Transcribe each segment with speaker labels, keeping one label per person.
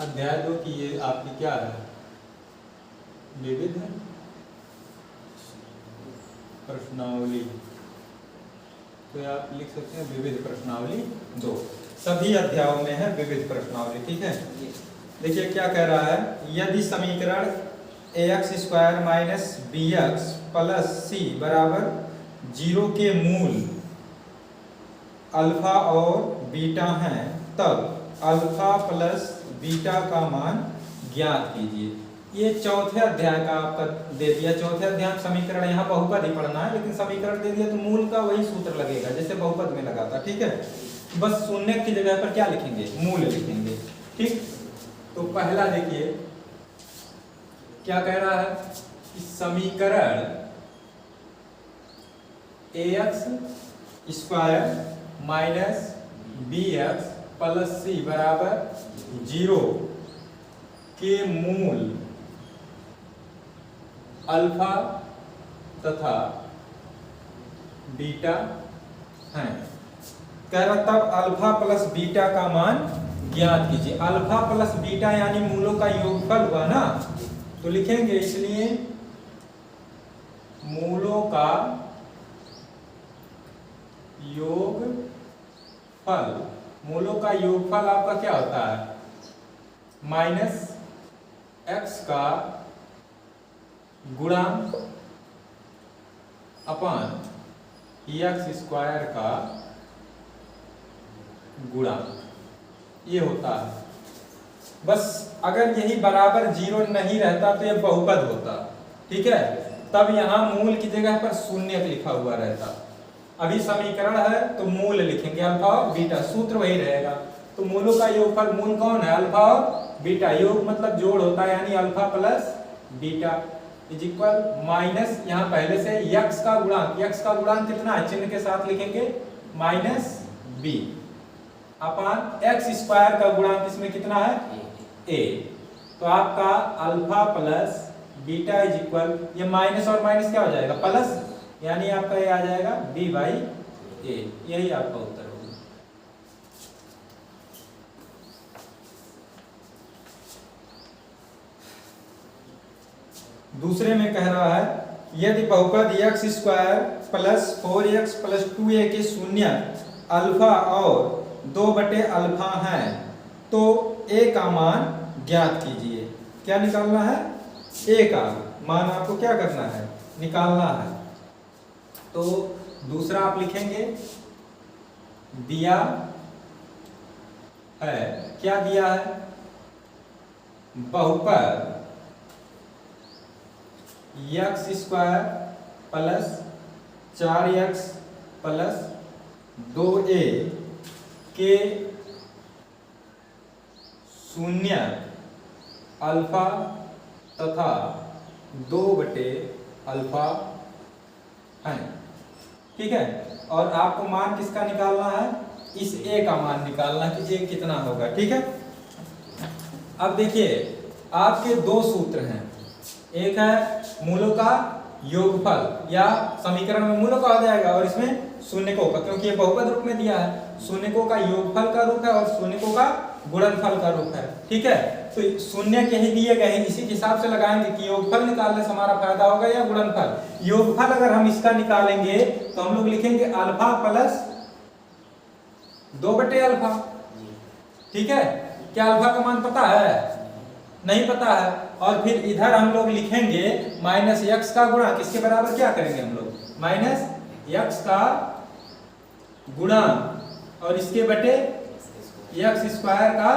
Speaker 1: अध्याय 2 की ये आपकी क्या है, विविध प्रश्नावली। तो आप लिख सकते हैं विविध प्रश्नावली 2। सभी अध्यायों में है विविध प्रश्नावली, ठीक है। देखिए क्या कह रहा है, यदि समीकरण ax² minus bx plus c बराबर 0 के मूल अल्फा और बीटा हैं, तब अल्फा प्लस बीटा का मान ज्ञात कीजिए। ये चौथे अध्याय का आपका दे दिया। चौथे अध्याय में समीकरण, यहाँ बहुपद ही पढ़ना है, लेकिन समीकरण दे दिया तो मूल का वही सूत्र लगेगा जैसे बहुपद में लगा था, ठीक है। बस शून्य की जगह पर क्या लिखेंगे, मूल लिखेंगे, ठीक। तो पहला देखिए क्या कह रहा है कि समीकरण ax² minus bx plus c बराबर 0 के मूल अल्फा तथा बीटा हैं। कह रहा तब अल्फा प्लस बीटा का मान ज्ञात कीजिए। अल्फा प्लस बीटा यानी मूलों का योगफल हुआ ना, तो लिखेंगे इसलिए मूलों का योगफल। मूलों का योगफल आपका क्या होता है, माइनस x का गुणांक अपान x² का गुणांक, ये होता है। बस अगर यही बराबर 0 नहीं रहता तो ये बहुपद होता, ठीक है। तब यहां मूल की जगह पर शून्य लिखा हुआ रहता। अभी समीकरण है तो मूल लिखेंगे अल्फा और बीटा, सूत्र वही रहेगा। तो मूलों का योगफल, मूल कौन है, अल्फा और बीटा। योग मतलब जोड़ होता है, यानी alpha plus beta is equal minus, यहाँ पहले से x का गुणांक, x का गुणांक कितना है, चिन्ह के साथ लिखेंगे माइनस b अपान x² का गुणांक इसमें कितना है, a। तो आपका alpha plus beta is equal, ये माइनस और माइनस क्या हो जाएगा, प्लस, यानी आपका ये आ जाएगा b/a। यही आपका उत्तर होगा। दूसरे में कह रहा है, यदि बहुपद x² plus 4x plus 2a के शून्य अल्फा और 2/अल्फा हैं, तो a का मान ज्ञात कीजिए। क्या निकालना है, a का मान आपको क्या करना है, निकालना है। तो दूसरा आप लिखेंगे, दिया है, क्या दिया है, बहुपद x² plus 4x plus 2a के शून्य अल्फा तथा 2/अल्फा हैं, ठीक है। और आपको मान किसका निकालना है, इस a का मान निकालना है कि a कितना होगा, ठीक है। अब देखिए आपके दो सूत्र हैं, एक है मूलों का योगफल, या समीकरण में मूलों का आ जाएगा और इसमें शून्यकों का, क्योंकि ये बहुपद रूप में दिया है। शून्यकों का योगफल का रूप है और शून्यकों का गुणनफल का रूप है, ठीक है। तो शून्य के ही दिए गए हैं, इसी के हिसाब से लगाएंगे कि योगफल निकालने से हमारा फायदा होगा या गुणनफल। योगफल अगर हम इसका निकालेंगे तो हम लोग लिखेंगे अल्फा प्लस 2/अल्फा, ठीक है। क्या अल्फा का मान पता है, नहीं पता है। और फिर इधर हम लोग लिखेंगे माइनस x का गुणांक, इसके बराबर क्या करेंगे हम लोग, माइनस x का गुणांक और इसके बटे x² का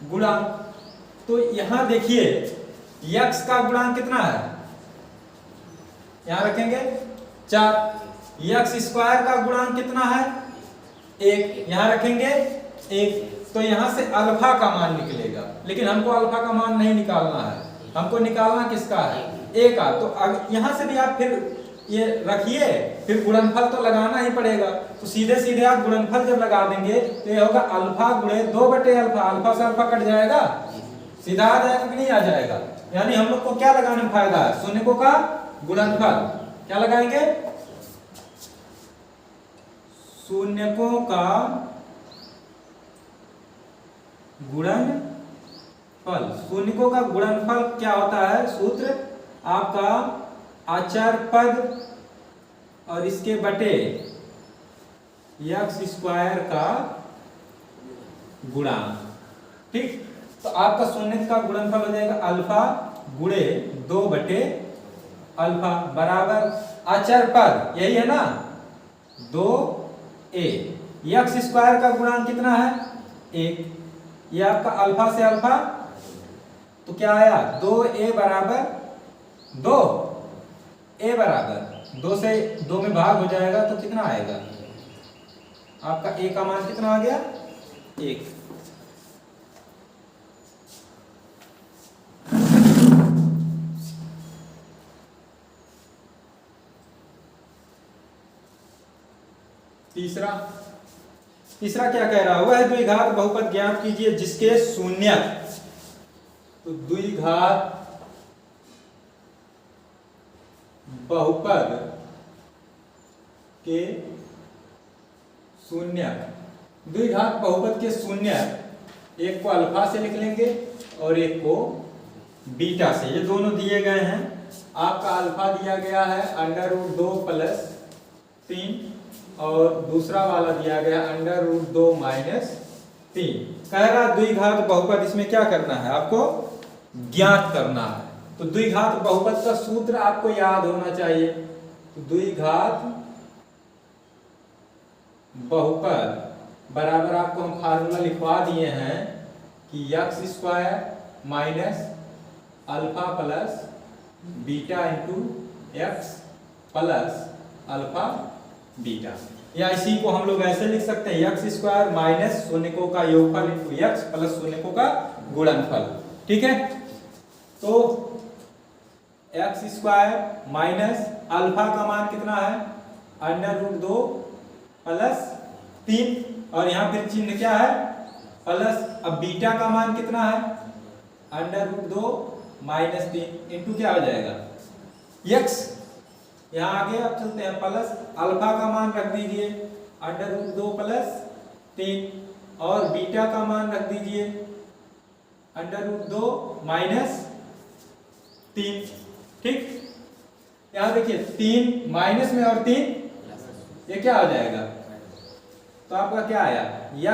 Speaker 1: गुणांक। तो यहां देखिए x का गुणांक कितना है, यहां रखेंगे 4, x² का गुणांक कितना है 1, यहां रखेंगे 1। तो यहां से अल्फा का मान निकलेगा, लेकिन हमको अल्फा का मान नहीं निकालना है, हमको निकालना किसका है, a का। तो यहां से भी आप फिर ये रखिए, फिर गुणनफल तो लगाना ही पड़ेगा। तो सीधे सीधे आप गुणनफल जब लगा देंगे तो ये होगा अल्फा गुणे 2/अल्फा, अल्फा से अल्फा कट जाएगा, सीधा आ जाएगा कि नहीं आ जाएगा। यानी हम लोग को क्या लगाने में फायदा है, शून्यकों का गुणनफल। क्या लगाएंगे, शून्यकों का गुणनफल। शून्यकों का गुणनफल क्या होता है? सूत्र आपका अचर पद और इसके बटे x स्क्वायर का गुणांक। ठीक, तो आपका शून्य का गुणनफल हो जाएगा अल्फा गुणे 2 बटे अल्फा बराबर अचर पद, यही है ना 2a। x स्क्वायर का गुणांक कितना है? 1। ये आपका अल्फा से अल्फा तो क्या आया? 2a बराबर 2। a बराबर 2 से 2 में भाग हो जाएगा तो कितना आएगा? आपका a का मान कितना आ गया? 1। तीसरा क्या कह रहा है? वह द्विघात बहुपद ज्ञात कीजिए जिसके शून्य, तो द्विघात बहुपद के शून्य, द्विघात बहुपद के शून्य एक को अल्फा से लिख लेंगे और एक को बीटा से। ये दोनों दिए गए हैं। आपका अल्फा दिया गया है √2 + 3 और दूसरा वाला दिया गया √2 - 3। कह रहा द्विघात बहुपद, इसमें क्या करना है? आपको ज्ञात करना है। तो द्विघात बहुपद का सूत्र आपको याद होना चाहिए। तो द्विघात बहुपद बराबर आपको हम फार्मूला लिखवा दिए हैं कि x² - alpha plus beta into x plus alpha beta, या इसी को हम लोग ऐसे लिख सकते हैं x² - शून्यकों का योगफल इंटू x प्लस शून्यकों का गुणनफल। ठीक है, तो x² - अल्फा का मान कितना है? √2 + 3 और यहां फिर चिन्ह क्या है? प्लस। अब बीटा का मान कितना है? √2 - 3 इंटू क्या हो जाएगा? x। यहां आगे अब चलते हैं प्लस अल्फा का मान रख दीजिए √2 + 3 और बीटा का मान रख दीजिए √2 - 3। ठीक, यहां देखिए 3 माइनस में और 3 ये क्या हो जाएगा? तो आपका क्या आया?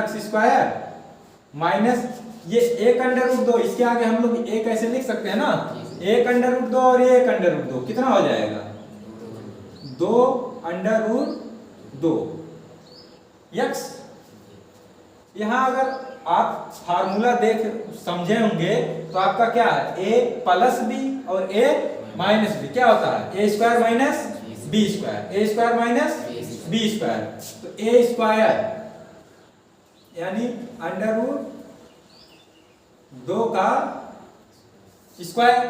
Speaker 1: x² माइनस ये 1√2, इसके आगे हम लोग a कैसे लिख सकते हैं ना? 1√2 और ये 1√2 कितना हो जाएगा? 2√2 x। यहां अगर आप फार्मूला देख समझे होंगे तो आपका क्या है? a + b और a - b क्या होता है? a² - b², a² - b²। तो a² यानी √2 का स्क्वायर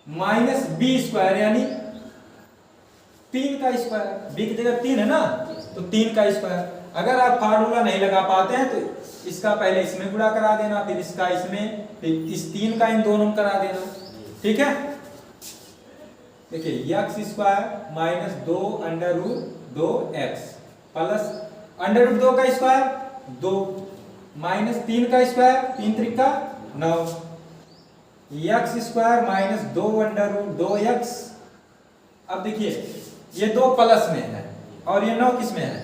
Speaker 1: माइनस b² यानी 3 का स्क्वायर। b की जगह 3 है ना, तो 3 का स्क्वायर। अगर आप फार्मूला नहीं लगा पाते हैं तो इसका पहले इसमें गुणा करा देना, फिर इसका इसमें, फिर इस 3 का इन दोनों में करा देना। ठीक है, देखिए x² - 2 √2x प्लस √2 का स्क्वायर 2 माइनस 3 का स्क्वायर 3 त्रिका 9, x² - 2 √2x। अब देखिए ये 2 प्लस में है और ये 9 किस में है?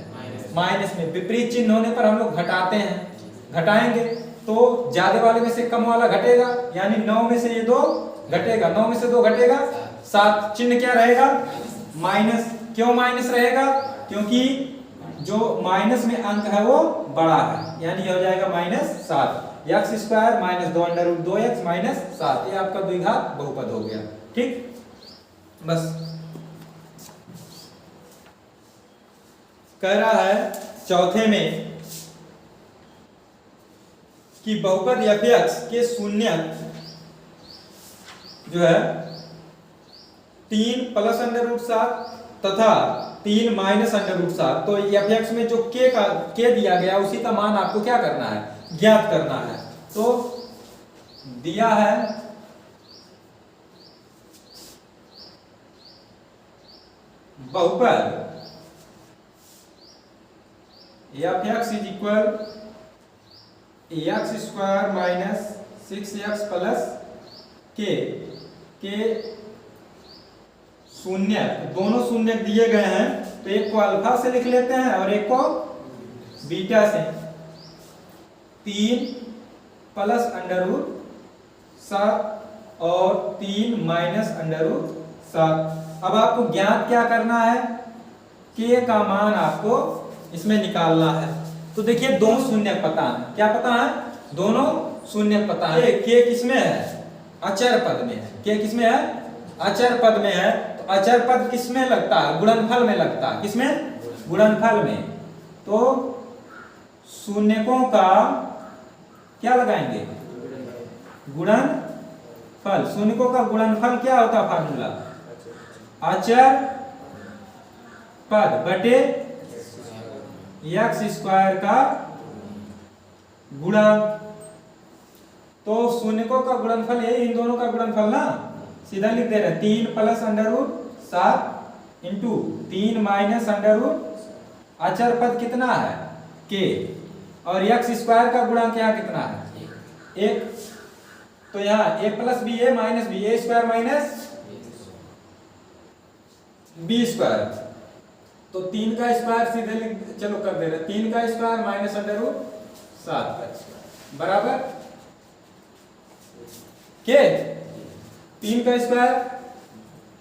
Speaker 1: माइनस में। विपरीत चिन्ह होने पर हम लोग घटाते हैं, घटाएंगे तो ज्यादा वाले में से कम वाला घटेगा, यानी 9 में से ये 2 घटेगा, 9 में से 2 घटेगा 7। चिन्ह क्या रहेगा? माइनस। क्यों माइनस रहेगा? क्योंकि जो माइनस में अंक है वो बड़ा है, यानी ये हो जाएगा -7। x² - 2 √2x -7, ये आपका द्विघात बहुपद हो गया। ठीक, बस कह रहा है चौथे में कि बहुपद f(x) के शून्य जो है 3 + √7 तथा 3 - √7। तो f(x) में जो k दिया गया उसी का मान आपको क्या करना है? ज्ञात करना है। तो दिया है बहुपद f(x) = x square minus 6x plus के शून्य, दोनों शून्य दिए गए हैं तो एक को अल्फा से लिख लेते हैं और एक को बीटा से। 3 प्लस अंडर रूट 7 और 3 माइनस अंडर रूट 7। अब आपको ज्ञात क्या करना है, के का मान आपको इसमें निकालना है। तो देखिए दोनों शून्य पता है, क्या पता है, दोनों शून्य पता है। के किसमें है, अचर पद में है। के किसमें है, अचर पद में है। तो अचर पद किसमें लगता है, गुणनफल में लगता है। किसमें, गुणनफल में। तो शून्यकों का क्या लगाएंगे, गुणनफल। शून्यकों का गुणनफल क्या होता है, फार्मूला अचर पद बटे एक्स स्क्वायर का गुणा। तो शून्यकों का गुणनफल यही, इन दोनों का गुणनफल ना, सीधा लिख दे रहे। 3 plus under root 7 into 3 minus under root अचर पद कितना है, के, और एक्स स्क्वायर का गुणा क्या कितना है, 1। तो यहाँ a plus B A minus B, A square minus B square. तो 3 का स्क्वायर सीधे लिख, चलो कर दे रहे। 3 का स्क्वायर माइनस अंडर रूट 7 का स्क्वायर बराबर के 3 का स्क्वायर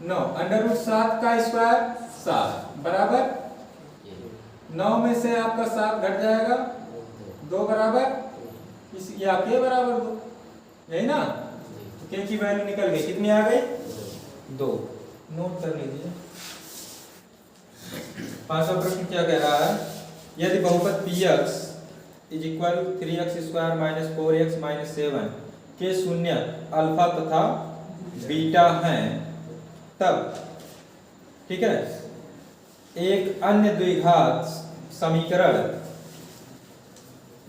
Speaker 1: 9 अंडर रूट 7 का स्क्वायर 7 बराबर 9 में से आपका 7 घट जाएगा 2 बराबर इस, या के बराबर 2, यही ना। तो के की वैल्यू निकल गई, कितनी आ गई, 2। नोट कर लीजिए। 5वां प्रश्न क्या कह रहा है, यदि बहुपद px is equal 3x square minus 4x minus 7 के शून्य अल्फा तथा बीटा हैं, तब, ठीक है, एक अन्य द्विघात समीकरण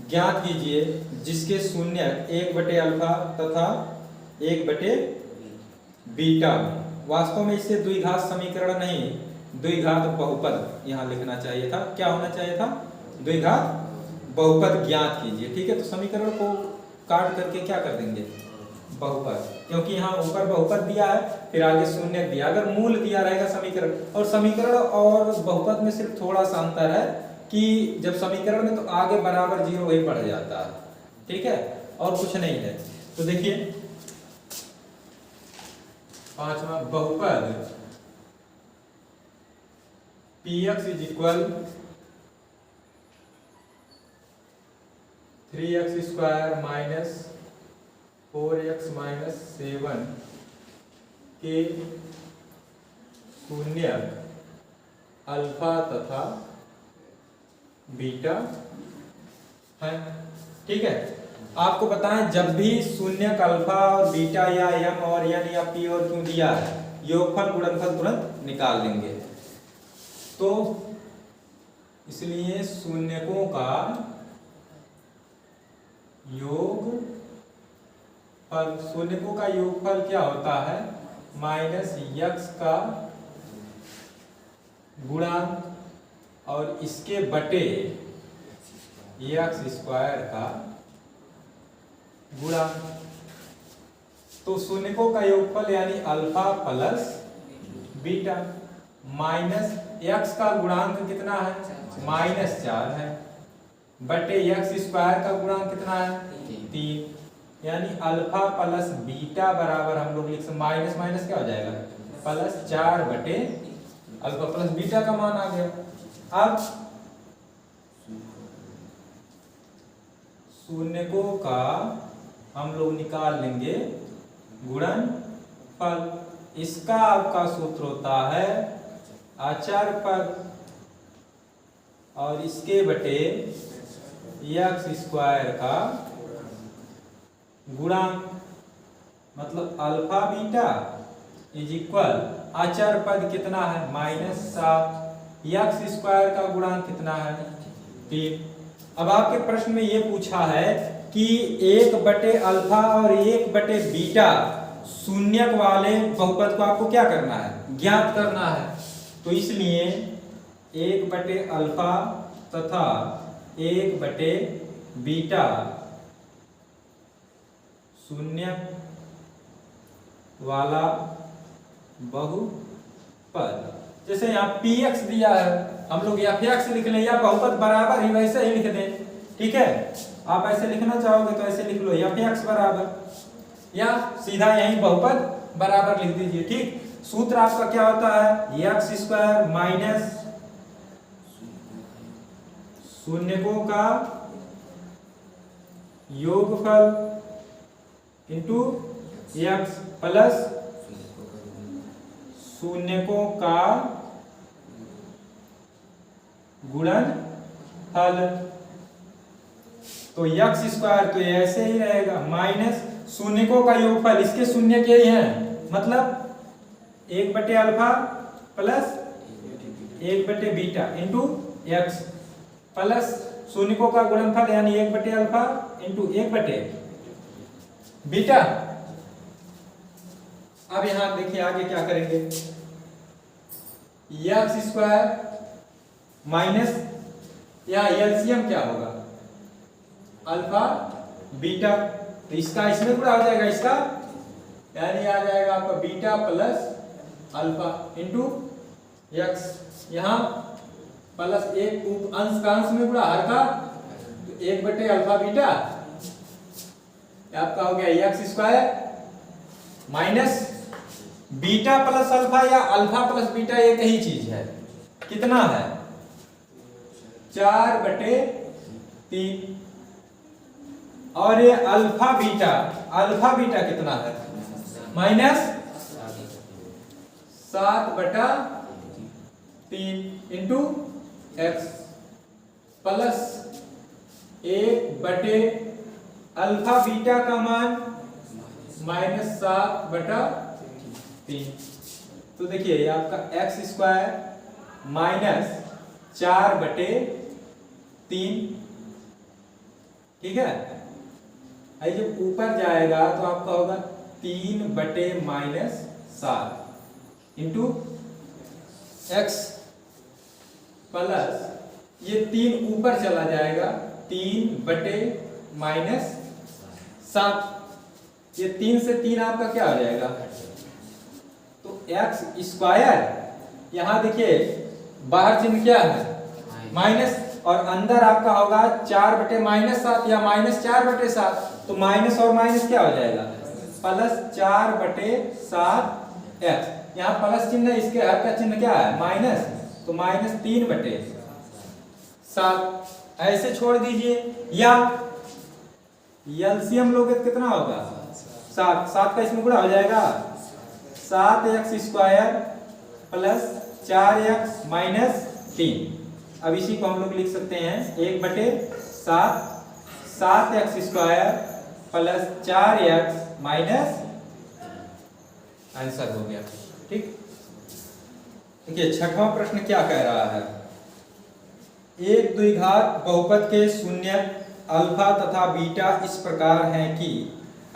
Speaker 1: ज्ञात कीजिए जिसके शून्य 1 बटे अल्फा तथा 1 बटे बीटा। वास्तव में इसे द्विघात समीकरण नहीं, द्विघात बहुपद यहां लिखना चाहिए था। क्या होना चाहिए था, द्विघात बहुपद ज्ञात कीजिए। ठीक है, तो समीकरण को काट करके क्या कर देंगे, बहुपद, क्योंकि यहाँ ऊपर बहुपद दिया है, फिर आगे शून्य दिया। अगर मूल दिया रहेगा समीकरण, और समीकरण और बहुपद में सिर्फ थोड़ा सा अंतर है कि जब समीकरण में तो आगे बराबर 0 वही पड़ जाता है। ठीक है, और कुछ नहीं है। तो देखिए 5वां बहुपद px is equal 3x square minus 4x minus 7 के शून्य अल्फा तथा बीटा है। ठीक है, आपको बताएं जब भी शून्य का अल्फा और बीटा या m और n या p और q दिया है, योगफल गुणनफल तुरंत निकाल लेंगे। तो इसलिए शून्यकों का योगफल, शून्यकों का योगफल क्या होता है, माइनस x का गुणांक और इसके बटे x स्क्वायर का गुणांक। तो शून्यकों का योगफल यानी alpha plus beta, minus x का गुणांक कितना है, -4 है, बटे x स्क्वायर का गुणांक कितना है, 3, यानी अल्फा प्लस बीटा बराबर हम लोग लिख सकते, माइनस माइनस क्या हो जाएगा, +4 बटे अल्फा प्लस बीटा का मान आ गया। अब शून्यकों का हम लोग निकाल लेंगे गुणनफल। इसका आपका सूत्र होता है अचर पद और इसके बटे x स्क्वायर का गुणांक, मतलब अल्फा बीटा इज इक्वल अचर पद कितना है, -7, x स्क्वायर का गुणांक कितना है, 3। अब आपके प्रश्न में ये पूछा है कि 1 बटे अल्फा और 1 बटे बीटा शून्यक वाले बहुपद को आपको क्या करना है, ज्ञात करना है। तो इसलिए 1 बटे अल्फा तथा 1 बटे बीटा शून्य वाला बहुपद। जैसे यहाँ px दिया है, हम लोग fx लिख लें या बहुपद बराबर ही वैसे ही लिख दें, ठीक है। आप ऐसे लिखना चाहोगे तो ऐसे लिख लो fx बराबर, या सीधा यही बहुपद बराबर लिख दीजिए, ठीक। सूत्र आपका क्या होता है, एक्स स्क्वायर माइनस शून्यकों का योगफल इंटू एक्स प्लस शून्यकों का गुणनफल। तो एक्स स्क्वायर तो ये ऐसे ही रहेगा माइनस शून्यकों का योगफल, इसके शून्य के ही हैं, मतलब 1 alpha plus 1 beta into x plus शून्यकों का गुणनफल यानी 1 अल्फा इंटू 1 बीटा। अब यहां देखिए आगे क्या करेंगे, एक्स स्क्वायर माइनस या एलसीएम क्या होगा, अल्फा बीटा, तो इसका इसमें गुणा हो जाएगा, इसका यानी आ जाएगा आपका beta plus alpha into x, यहां प्लस 1 अंश का अंश में गुणा, हर का तो 1 अल्फा बीटा, आपका हो गया x square minus beta plus alpha या अल्फा प्लस बीटा एक ही चीज है, कितना है 4/3, और ये अल्फा बीटा कितना है minus 7/3 into x plus 1 alpha beta का मान माइनस 7/3। तो देखिए ये आपका एक्स स्क्वायर माइनस 4/3, ठीक है। ये जब ऊपर जाएगा तो आपका होगा 3/-7 इंटू एक्स प्लस ये 3 ऊपर चला जाएगा 3/-7, ये 3 से 3 आपका क्या हो जाएगा, तो एक्स स्क्वायर, यहां देखिए बाहर चिन्ह क्या है माइनस, और अंदर आपका होगा 4/-7 या -4/7, तो माइनस और माइनस क्या हो जाएगा प्लस 4/7 एक्स, यहाँ प्लस चिन्ह है, इसके हर का चिन्ह क्या है माइनस, तो -3/7 ऐसे छोड़ दीजिए, या एलसीएम लोगे तो कितना होगा 7 का इसमें गुणा हो जाएगा 7x square plus 4x minus 3। अब इसी को हम लोग लिख सकते हैं 1/7 7x square plus 4x minus, answer हो गया, ठीक। देखिए छठवां प्रश्न क्या कह रहा है, एक द्विघात बहुपद के शून्य अल्फा तथा बीटा इस प्रकार हैं कि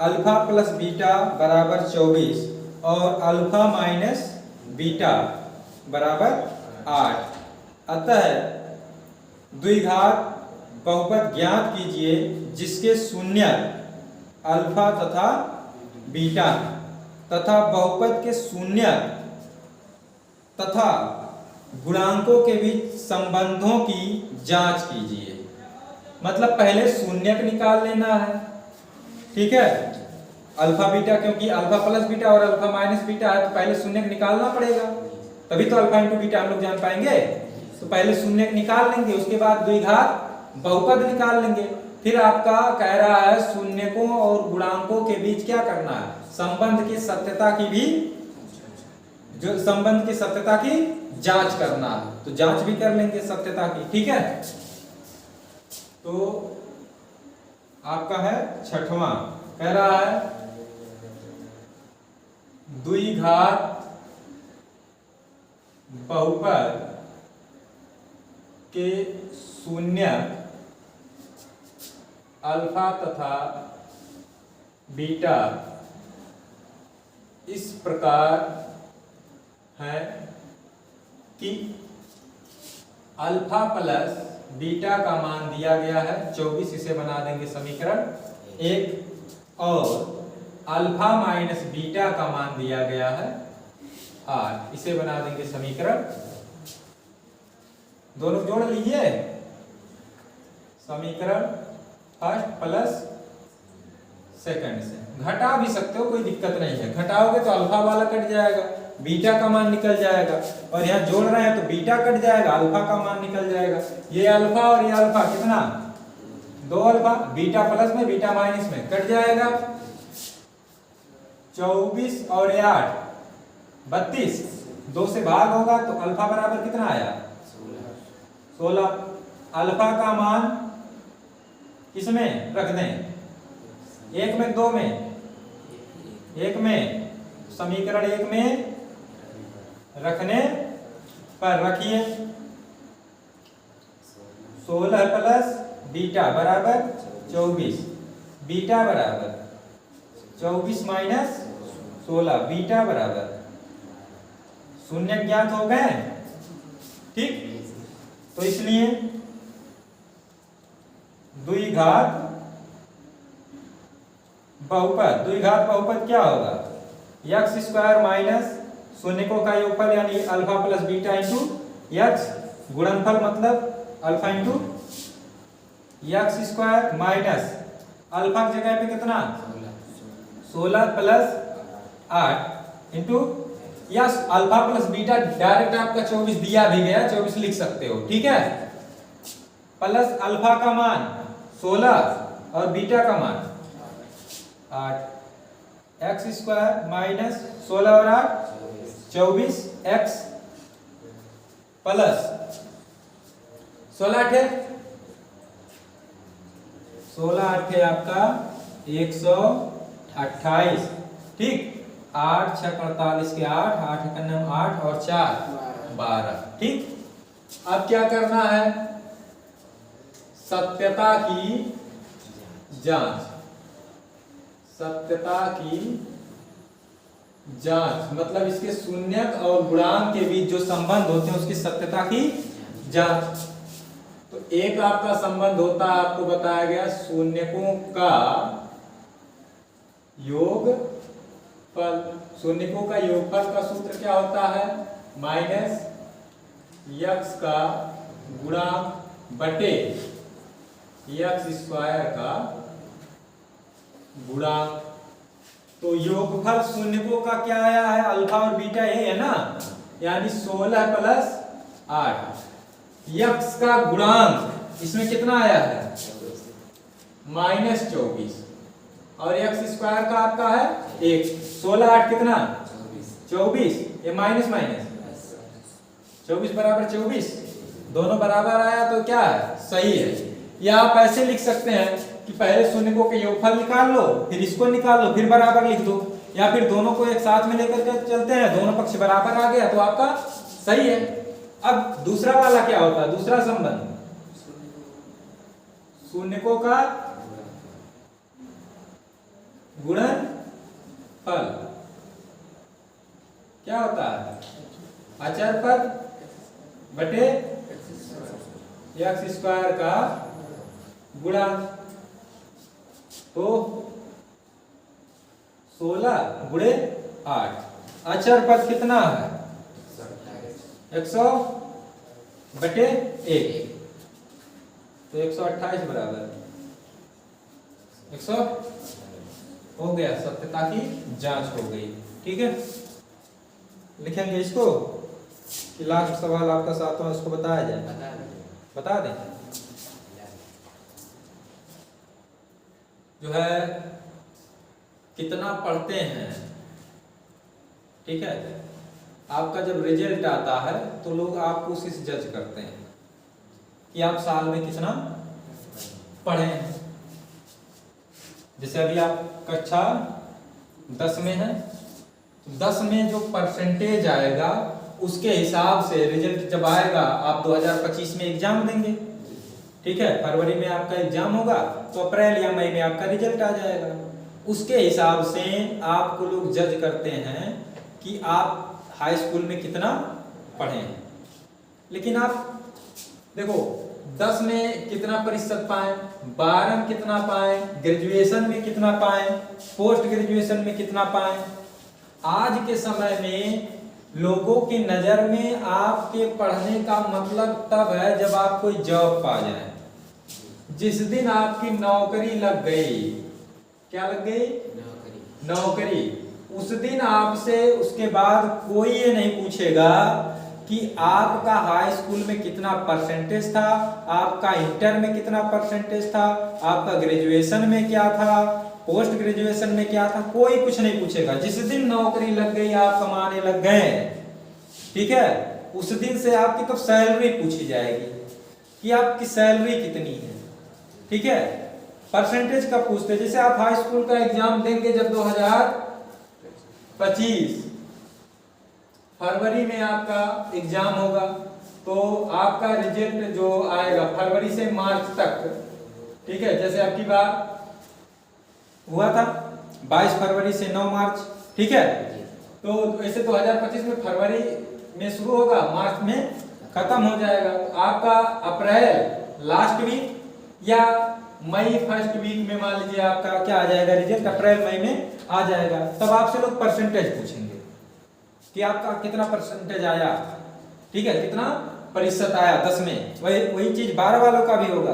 Speaker 1: अल्फा प्लस बीटा बराबर 24 और अल्फा माइनस बीटा बराबर 8। अतः द्विघात बहुपद ज्ञात कीजिए जिसके शून्य अल्फा तथा बीटा तथा बहुपद के शून्य तथा गुणांकों के बीच संबंधों की जांच कीजिए। मतलब पहले शून्यक निकाल लेना है, ठीक है, अल्फा बीटा, क्योंकि अल्फा प्लस बीटा और अल्फा माइनस बीटा है तो पहले शून्यक निकालना पड़ेगा, तभी तो अल्फा इंटू बीटा हम लोग जान पाएंगे। तो पहले शून्यक निकाल लेंगे, उसके बाद द्विघात बहुपद निकाल लेंगे, फिर आपका कह रहा है शून्यकों और गुणांकों के बीच क्या करना है, संबंध की सत्यता की भी, जो संबंध की सत्यता की जांच करना है, तो जांच भी कर लेंगे सत्यता की, ठीक है। तो आपका है छठवां, कह रहा है द्विघात बहुपद के शून्य अल्फा तथा बीटा इस प्रकार है कि अल्फा प्लस बीटा का मान दिया गया है 24, इसे बना देंगे समीकरण 1, और अल्फा माइनस बीटा का मान दिया गया है 8। इसे बना देंगे समीकरण, दोनों जोड़ लीजिए, समीकरण फर्स्ट प्लस सेकंड से। घटा भी सकते हो, कोई दिक्कत नहीं है, घटाओगे तो अल्फा वाला कट जाएगा, बीटा का मान निकल जाएगा, और यहाँ जोड़ रहे हैं तो बीटा कट जाएगा, अल्फा का मान निकल जाएगा। ये अल्फा और ये अल्फा कितना, 2 अल्फा, बीटा प्लस में बीटा माइनस में कट जाएगा। 24 और ये 8 32, 2 से भाग होगा तो अल्फा बराबर कितना आया, 16। अल्फा का मान किसमें रख दें, 1 में 2 में, 1 में, समीकरण 1 में रखने पर रखिए 16 प्लस बीटा बराबर 24, बीटा बराबर 24 माइनस 16, बीटा बराबर 0 ज्ञात हो गए, ठीक। तो इसलिए द्विघात बहुपद क्या होगा, एक्स स्क्वायर माइनस शून्यकों का योगफल यानी alpha plus beta into x, गुणनफल मतलब alpha into x square minus alpha की जगह पे कितना 16 plus 8 into yes alpha plus beta, direct आपका 24 दिया भी गया, 24 लिख सकते हो, ठीक है। प्लस अल्फा का मान 16 और बीटा का मान 8, एक्स स्क्वायर माइनस 16 और 8 24, एक्स प्लस 16 थे 16 8 आपका 128, ठीक। 8 6 48 के 8, 8 9 8 और 4 12, ठीक। अब क्या करना है, सत्यता की जांच, सत्यता की जांच मतलब इसके शून्यक और गुणांक के बीच जो संबंध होते हैं उसकी सत्यता की जांच। तो एक आपका संबंध होता है, आपको बताया गया, शून्यकों का योगफल। शून्यकों का योगफल का सूत्र क्या होता है, माइनस एक्स का गुणांक बटे एक्स स्क्वायर का गुणांक। तो योगफल शून्यकों का क्या आया है, अल्फा और बीटा ये है ना, यानी 16 प्लस 8। एक्स का गुणांक इसमें कितना आया है, -24, और एक्स स्क्वायर का आपका है 1। 16 8 कितना 24, ये माइनस माइनस 24 बराबर 24, दोनों बराबर आया तो क्या है, सही है। या आप ऐसे लिख सकते हैं कि पहले शून्यकों के योगफल निकाल लो, फिर इसको निकाल लो, फिर बराबर लिख दो, या फिर दोनों को एक साथ में लेकर के चलते हैं, दोनों पक्ष बराबर आ गया तो आपका सही है। अब दूसरा वाला क्या होता है, दूसरा संबंध, शून्यकों का गुणनफल क्या होता है, अचर पद बटे एक्स स्क्वायर का गुणांक। तो 16 गुणे 8, अचर पद कितना है 100 बटे 1, तो 128 बराबर 100 हो गया, सत्यता की जांच हो गई, ठीक है। लिखेंगे इसको कि लास्ट सवाल आपका 7वां, इसको बताया जाए, बता दें। जो है कितना पढ़ते हैं, ठीक है। आपका जब रिजल्ट आता है तो लोग आपको उसी से जज करते हैं कि आप साल में कितना पढ़े हैं। जैसे अभी आप कक्षा 10 में हैं, तो 10 में जो परसेंटेज आएगा उसके हिसाब से रिजल्ट जब आएगा, आप 2025 में एग्जाम देंगे, ठीक है। फरवरी में आपका एग्जाम होगा तो अप्रैल या मई में आपका रिजल्ट आ जाएगा। उसके हिसाब से आपको लोग जज करते हैं कि आप हाई स्कूल में कितना पढ़े हैं। लेकिन आप देखो 10 में कितना प्रतिशत पाए, 12 में कितना पाए, ग्रेजुएशन में कितना पाए, पोस्ट ग्रेजुएशन में कितना पाए। आज के समय में लोगों की नजर में आपके पढ़ने का मतलब तब है जब आप कोई जॉब पा जाए। जिस दिन आपकी नौकरी लग गई, क्या लग गई, नौकरी, उस दिन आपसे उसके बाद कोई ये नहीं पूछेगा कि आपका हाई स्कूल में कितना परसेंटेज था, आपका इंटर में कितना परसेंटेज था, आपका ग्रेजुएशन में क्या था, पोस्ट ग्रेजुएशन में क्या था, कोई कुछ नहीं पूछेगा। जिस दिन नौकरी लग गई, आप कमाने लग गए, ठीक है, उस दिन से आपकी तो सैलरी पूछी जाएगी कि आपकी सैलरी कितनी है, ठीक है। परसेंटेज का पूछते, जैसे आप हाई स्कूल का एग्जाम देंगे जब 2025 फरवरी में आपका एग्जाम होगा, तो आपका रिजल्ट जो आएगा फरवरी से मार्च तक, ठीक है, जैसे आपकी बार हुआ था 22 फरवरी से 9 मार्च, ठीक है। तो ऐसे 2025 में फरवरी में शुरू होगा, मार्च में खत्म हो जाएगा। तो आपका अप्रैल लास्ट वीक या मई फर्स्ट वीक में मान लीजिए आपका क्या आ जाएगा, रिजल्ट अप्रैल मई में आ जाएगा। तब आपसे लोग परसेंटेज पूछेंगे कि आपका कितना परसेंटेज आया, ठीक है, कितना प्रतिशत आया 10 में। वही चीज 12 वालों का भी होगा।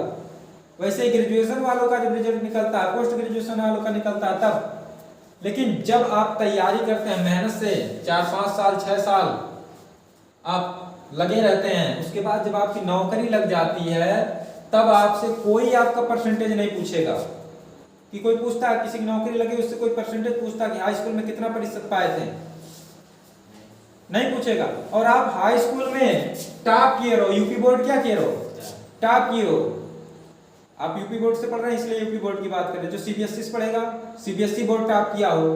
Speaker 1: वैसे ग्रेजुएशन वालों का जब रिजल्ट निकलता है, पोस्ट ग्रेजुएशन वालों का निकलता है तब। लेकिन जब आप तैयारी करते हैं मेहनत से, 4-5 साल 6 साल आप लगे रहते हैं, उसके बाद जब आपकी नौकरी लग जाती है तब आपसे कोई आपका परसेंटेज नहीं पूछेगा। कि कोई पूछता है, किसी की नौकरी लगी उससे कोई परसेंटेज पूछता है कि हाई स्कूल में कितना प्रतिशत पाए थे, नहीं पूछेगा। और आप हाई स्कूल में टॉप किए रहो, यूपी बोर्ड क्या किए रहो, टॉप किए हो। आप यूपी बोर्ड से पढ़ रहे हैं इसलिए यूपी बोर्ड की बात करें। जो सीबीएसई से पढ़ेगा, सीबीएसई बोर्ड टॉप किया हो,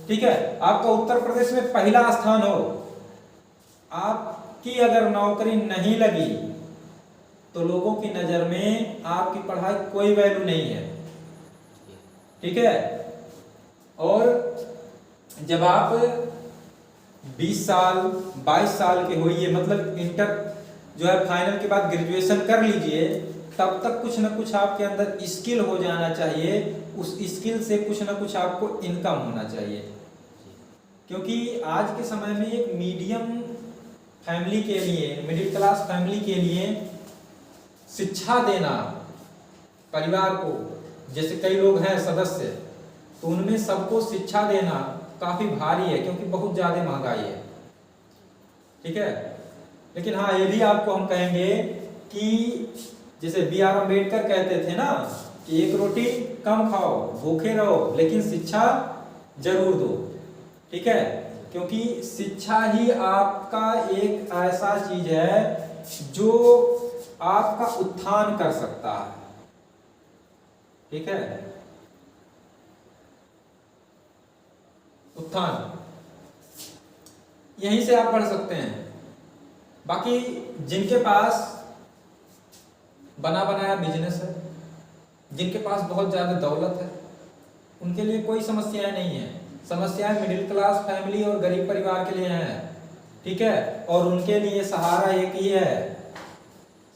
Speaker 1: ठीक है, आपका उत्तर प्रदेश में पहला स्थान हो, आपकी अगर नौकरी नहीं लगी तो लोगों की नजर में आपकी पढ़ाई कोई वैल्यू नहीं है, ठीक है। और जब आप 20 साल 22 साल के होइए, मतलब इंटर जो है फाइनल के बाद ग्रेजुएशन कर लीजिए, तब तक कुछ ना कुछ आपके अंदर स्किल हो जाना चाहिए। उस स्किल से कुछ ना कुछ आपको इनकम होना चाहिए। क्योंकि आज के समय में एक मीडियम फैमिली के लिए, मिडिल क्लास फैमिली के लिए शिक्षा देना परिवार को, जैसे कई लोग हैं सदस्य, तो उनमें सबको शिक्षा देना काफी भारी है, क्योंकि बहुत ज्यादा महंगाई है, ठीक है। लेकिन हाँ, ये भी आपको हम कहेंगे कि जैसे B.R. अम्बेडकर कहते थे ना कि एक रोटी कम खाओ, भूखे रहो, लेकिन शिक्षा जरूर दो, ठीक है। क्योंकि शिक्षा ही आपका एक ऐसा चीज है जो आपका उत्थान कर सकता है, ठीक है, उत्थान, यहीं से आप पढ़ सकते हैं। बाकी जिनके पास बना बनाया बिजनेस है, जिनके पास बहुत ज्यादा दौलत है, उनके लिए कोई समस्याएं नहीं है। समस्याएं मिडिल क्लास फैमिली और गरीब परिवार के लिए हैं, ठीक है। और उनके लिए सहारा एक ही है,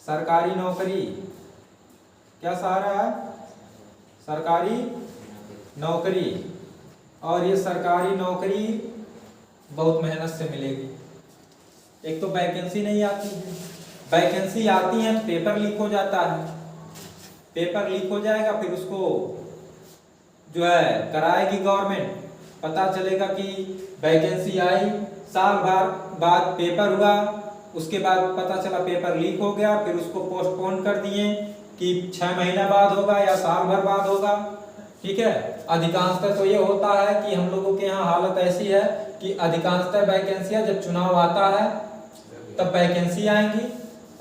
Speaker 1: सरकारी नौकरी। क्या सहारा है, सरकारी नौकरी। और ये सरकारी नौकरी बहुत मेहनत से मिलेगी। एक तो वैकेंसी नहीं आती है, वैकेंसी आती है तो पेपर लीक हो जाता है, पेपर लीक हो जाएगा, फिर उसको जो है कराएगी गवर्नमेंट, पता चलेगा कि वैकेंसी आई, साल भर बाद पेपर हुआ, उसके बाद पता चला पेपर लीक हो गया, फिर उसको पोस्टपोन कर दिए कि 6 महीना बाद होगा या साल भर बाद होगा, ठीक है। अधिकांशतः तो ये होता है कि हम लोगों के यहाँ हालत ऐसी है कि अधिकांशतः वैकेंसियां जब चुनाव आता है तब वैकेंसी आएंगी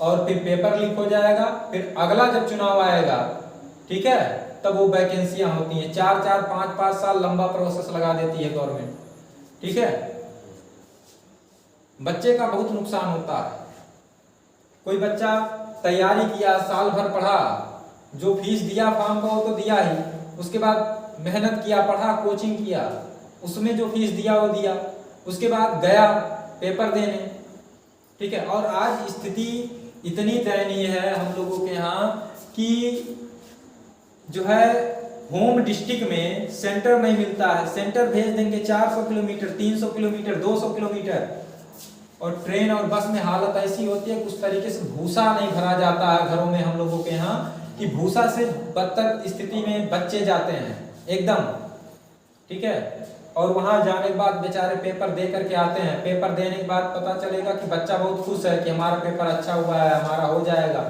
Speaker 1: और फिर पेपर लीक हो जाएगा, फिर अगला जब चुनाव आएगा, ठीक है, तब वो वैकेंसियां होती हैं। 4-4 5-5 साल लंबा प्रोसेस लगा देती है गवर्नमेंट, ठीक है। बच्चे का बहुत नुकसान होता है। कोई बच्चा तैयारी किया, साल भर पढ़ा, जो फीस दिया फॉर्म का वो तो दिया ही, उसके बाद मेहनत किया, पढ़ा, कोचिंग किया, उसमें जो फीस दिया वो दिया, उसके बाद गया पेपर देने, ठीक है। और आज स्थिति इतनी दयनीय है हम लोगों के यहाँ कि जो है होम डिस्ट्रिक्ट में सेंटर नहीं मिलता है। सेंटर भेज देंगे 400 किलोमीटर, 300 किलोमीटर, 200 किलोमीटर, और ट्रेन और बस में हालत ऐसी होती है कि उस तरीके से भूसा नहीं भरा जाता है घरों में हम लोगों के यहाँ कि भूसा से बदतर स्थिति में बच्चे जाते हैं एकदम, ठीक है। और वहां जाने के बाद बेचारे पेपर दे करके आते हैं, पेपर देने के बाद पता चलेगा कि बच्चा बहुत खुश है कि हमारा पेपर अच्छा हुआ है, हमारा हो जाएगा।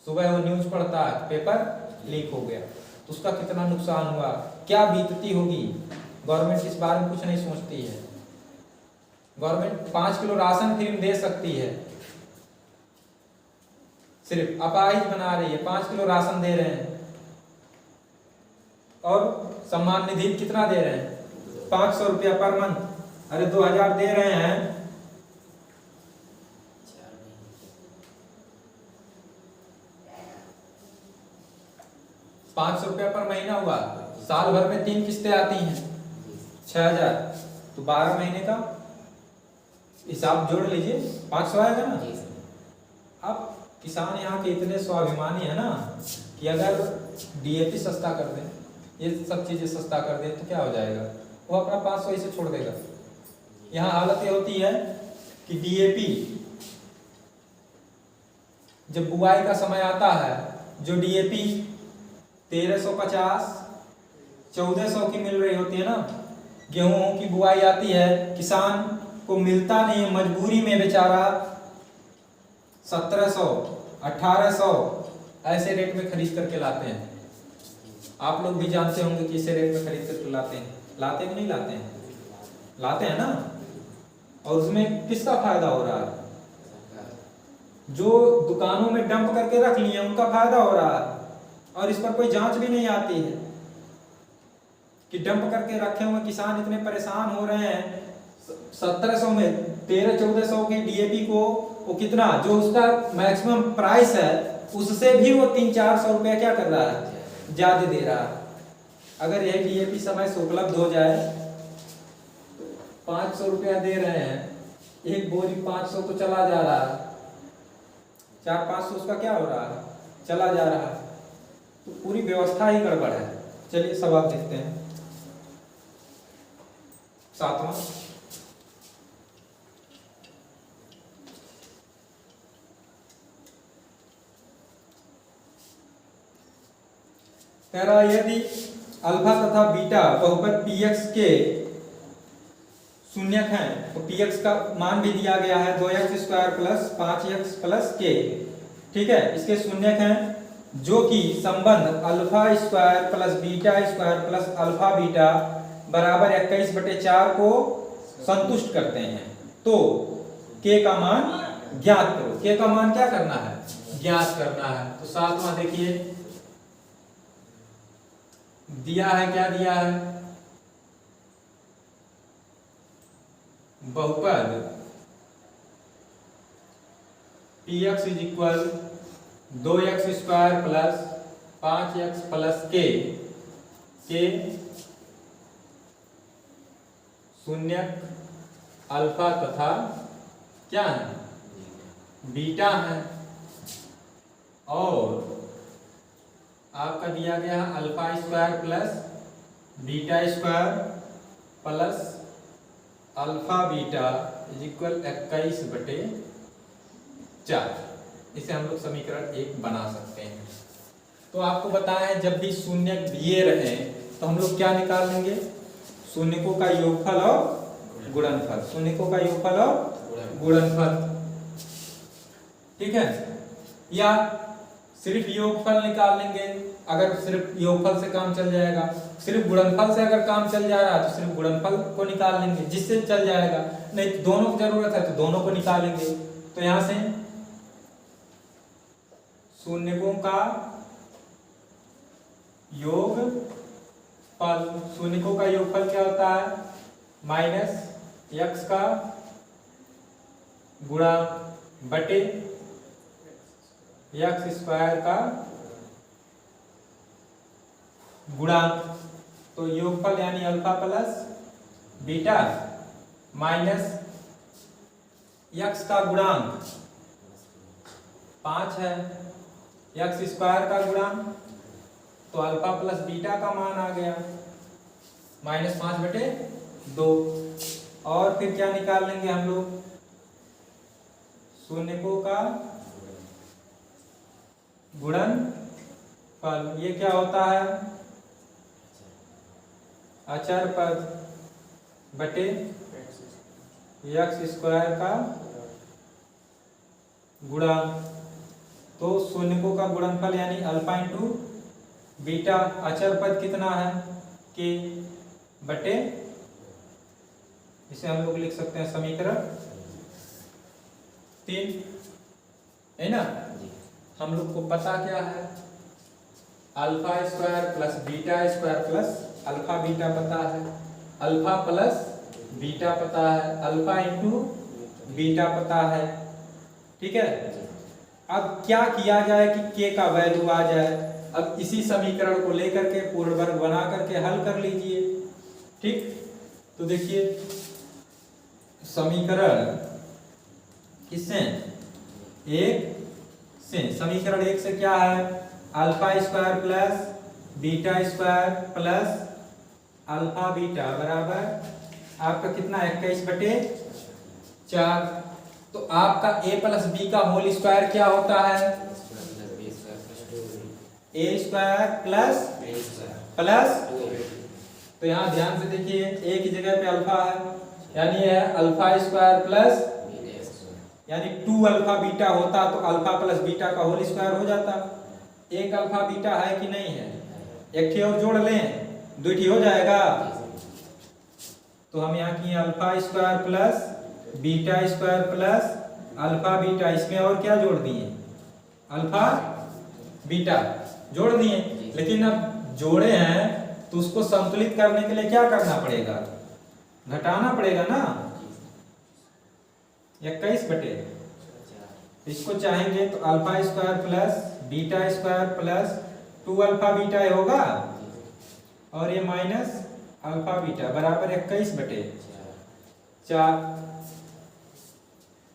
Speaker 1: सुबह वो न्यूज पढ़ता है पेपर लीक हो गया, तो उसका कितना नुकसान हुआ, क्या बीतती होगी। गवर्नमेंट इस बारे में कुछ नहीं सोचती है। गवर्नमेंट 5 किलो राशन फ्री में दे सकती है, सिर्फ अपाहिज बना रही है, 5 किलो राशन दे रहे हैं। और सम्मान निधि कितना दे रहे हैं? 500 रुपया पर मंथ। अरे 2000 दे रहे हैं, 500 रुपया पर महीना हुआ, साल भर में 3 किस्तें आती हैं, 6000, तो 12 महीने का हिसाब जोड़ लीजिए, 500 आएगा ना। अब किसान यहाँ के इतने स्वाभिमानी है ना कि अगर डीएपी सस्ता कर दें, ये सब चीजें सस्ता कर दें तो क्या हो जाएगा, वो अपना 500 इसे छोड़ देगा। यहाँ हालत ये होती है कि डीएपी जब बुआई का समय आता है, जो डीएपी 1350 1400 की मिल रही होती है ना, गेहूं की बुआई आती है, किसान को मिलता नहीं, मजबूरी में बेचारा 1700 1800 ऐसे रेट में खरीद करके लाते हैं। आप लोग भी जानते होंगे कि इसे रेट में खरीद करके लाते हैं, लाते कि नहीं लाते हैं? लाते हैं ना। और उसमें किसका फायदा हो रहा है? जो दुकानों में डंप करके रख लिए उनका फायदा हो रहा है, और इस पर कोई जांच भी नहीं आती है कि डंप करके रखे हुए किसान इतने परेशान हो रहे हैं। 1700 में 1300-1400 की डीएपी को वो कितना, जो उसका मैक्सिमम प्राइस है उससे भी वो 300-400 रुपया क्या कर रहा है, ज्यादा दे रहा है। अगर यही डीएपी समय से उपलब्ध हो जाए, 500 रुपया दे रहे हैं, एक बोरी 500 तो चला जा रहा है, 400-500 उसका क्या हो रहा है, चला जा रहा है। तो पूरी व्यवस्था ही गड़बड़ है। चलिए सवाल देखते हैं, 7वां। कह रहा है यदि अल्फा तथा बीटा बहुपद px के शून्यक हैं तो px का मान भी दिया गया है 2x² + 5x + k, ठीक है, इसके शून्यक हैं, जो कि संबंध α² + β² + अल्फा बीटा बराबर 21/4 को संतुष्ट करते हैं, तो k का मान ज्ञात करो। k का मान क्या करना है, ज्ञात करना है। तो 7वां देखिए दिया है, क्या दिया है, बहुपद px = 2x² + 5x + k के शून्यक अल्फा तथा क्या है, बीटा है, और आपका दिया गया है α² + β² + अल्फा बीटा = 21/4। इसे हम लोग समीकरण 1 बना सकते हैं। तो आपको बताया है जब भी शून्य दिए रहे तो हम लोग क्या निकाल लेंगे, शून्यकों का योगफल और गुणनफल, शून्यकों का योगफल और गुणनफल, ठीक है। या सिर्फ योगफल निकाल लेंगे, अगर सिर्फ योगफल से काम चल जाएगा। सिर्फ गुणनफल से अगर काम चल जा रहा है तो सिर्फ गुणनफल को निकाल लेंगे, जिससे चल जाएगा। नहीं दोनों की जरूरत है तो दोनों को निकालेंगे। तो यहां से शून्यकों का योगफल, शून्यकों का योगफल क्या होता है, -x का गुणा बटे x² का गुणांक। तो योगफल यानी अल्फा + बीटा - x का गुणांक 5 है, एक्स स्क्वायर का गुणा तो अल्फा प्लस बीटा का मान आ गया -5/2। और फिर क्या निकाल लेंगे हम लोग, शून्यकों का गुणनफल। ये क्या होता है, अचर पद बटे एक्स स्क्वायर का गुणा। तो शून्यकों का गुणनफल यानी अल्फा इंटू बीटा, अचर पद कितना है के बटे, इसे हम लोग लिख सकते हैं समीकरण 3, है ना। हम लोग को पता क्या है, alpha square plus beta square plus alpha beta पता है, अल्फा प्लस बीटा पता है, अल्फा इंटू बीटा पता है, ठीक है। अब क्या किया जाए कि के का वैल्यू आ जाए। अब इसी समीकरण को लेकर के पूर्ण वर्ग बना करके हल कर लीजिए, ठीक। तो देखिए समीकरण किससे, 1 से, समीकरण 1 से क्या है, alpha square plus beta square plus alpha beta बराबर आपका कितना, 21/4। तो आपका a प्लस बी का होल स्क्वायर क्या होता है, a स्क्वायर प्लस तो यहाँ ध्यान से देखिए a की जगह पे अल्फा है, यानी है अल्फा स्क्वायर प्लस, यानी 2 अल्फा बीटा होता तो अल्फा प्लस बीटा का होल स्क्वायर हो जाता। एक अल्फा बीटा है कि नहीं है, एक और जोड़ लें, 2 हो जाएगा। तो हम यहाँ किए alpha square plus beta square plus alpha beta, इसमें और क्या जोड़ दिए, अल्फा बीटा जोड़ दिए। लेकिन अब जोड़े हैं तो उसको संतुलित करने के लिए क्या करना पड़ेगा, घटाना पड़ेगा ना, 21/4। इसको चाहेंगे तो alpha square plus beta square plus 2 alpha beta होगा और ये माइनस अल्फा बीटा बराबर 21/4।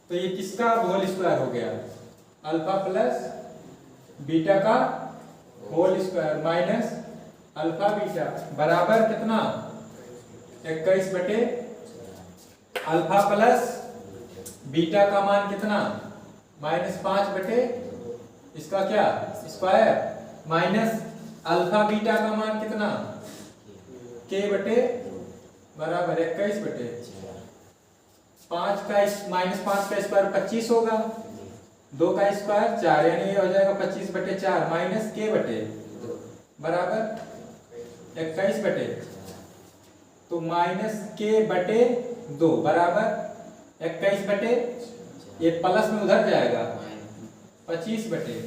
Speaker 1: तो ये किसका होल स्क्वायर हो गया, अल्फा प्लस बीटा का whole square minus alpha beta बराबर कितना, 21/, अल्फा प्लस बीटा का मान कितना, -5/, इसका क्या स्क्वायर माइनस अल्फा बीटा का मान कितना, k बटे बराबर 21/, 5 का -5 का स्क्वायर 25 होगा, 2 का स्क्वायर 4, यानी ये हो जाएगा 25/4 माइनस k बटे बराबर 21/, तो -k/2 बराबर 21/, ये प्लस में उधर जाएगा 25/,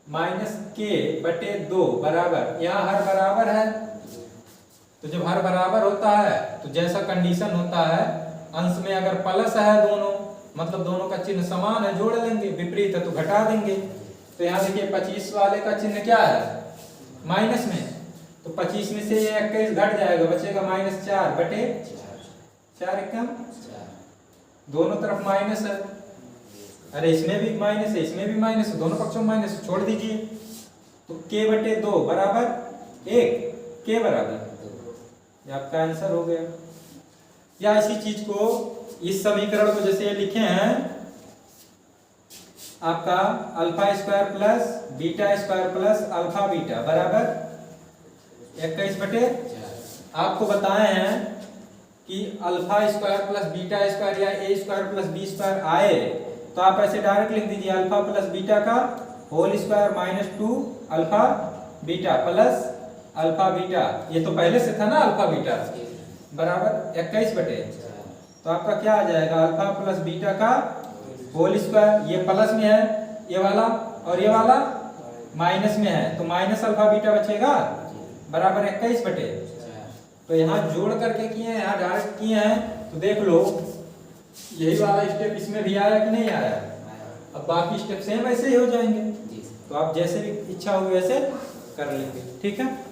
Speaker 1: -k/2 बराबर, यहाँ हर बराबर है। तो जब हर बराबर होता है तो जैसा कंडीशन होता है, अंश में अगर प्लस है दोनों, मतलब दोनों का चिन्ह समान है, जोड़ लेंगे, विपरीत है तो घटा देंगे। तो यहाँ देखिए 25 वाले का चिन्ह क्या है, माइनस में, तो 25 में से ये 21 घट जाएगा, बचेगा -4/4 एकदम, दोनों तरफ माइनस है। अरे इसमें भी माइनस है, इसमें भी माइनस है, दोनों पक्षों में माइनस, छोड़ दीजिए। तो k/2 बराबर 1, k बराबर, ये आपका आंसर हो गया। या इसी चीज को, इस समीकरण को जैसे ये लिखे हैं, आपका alpha square plus beta square plus alpha beta बराबर 21/, आपको बताए हैं कि alpha square plus beta square या a square plus b square आए तो आप ऐसे डायरेक्ट लिख दीजिए, अल्फा प्लस बीटा का whole square -2 alpha beta plus alpha beta, ये तो पहले से था ना अल्फा बीटा बराबर 21/, तो आपका क्या आ जाएगा, अल्फा प्लस बीटा का होल स्क्वायर, ये प्लस में है ये वाला और ये वाला माइनस में है, तो माइनस अल्फा बीटा बचेगा बराबर 21/। तो यहाँ जोड़ करके किए हैं, यहाँ डायरेक्ट किए हैं, तो देख लो यही वाला स्टेप इसमें भी आया कि नहीं आया। अब बाकी स्टेप सेम ऐसे ही हो जाएंगे, तो आप जैसे भी इच्छा हो वैसे कर लेंगे, ठीक है।